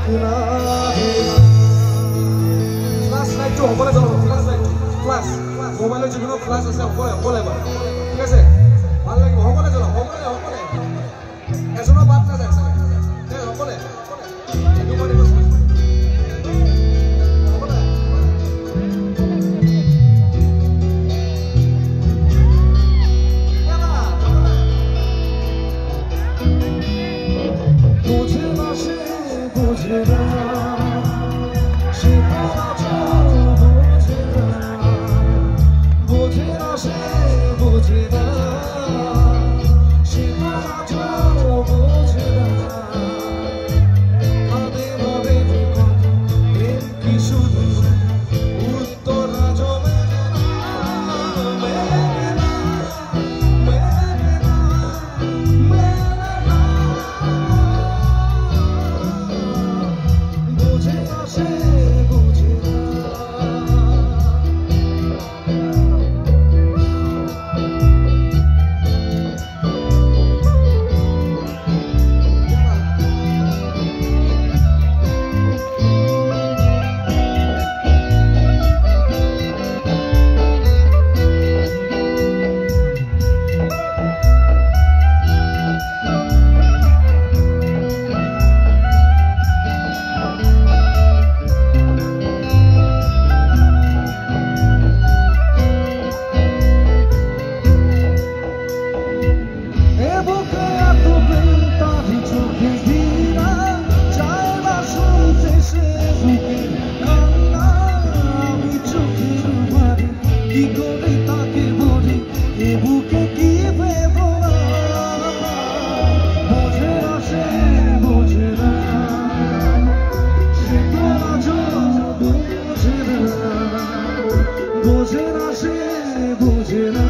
flush লাইটটো হ'বলে জ্বলাব ফ্লাশ লাইট ফ্লাশ মোবাইলৰ যিকোনো ফ্লাশ আছে হ'বলে বাৰু ঠিক আছে ভাল লাগিব হ'বলে জ্বলাব হ'বলে এজনৰ বাদ নাযায় চাগে হ'বলে এইটো কৰি দিব বুঝে না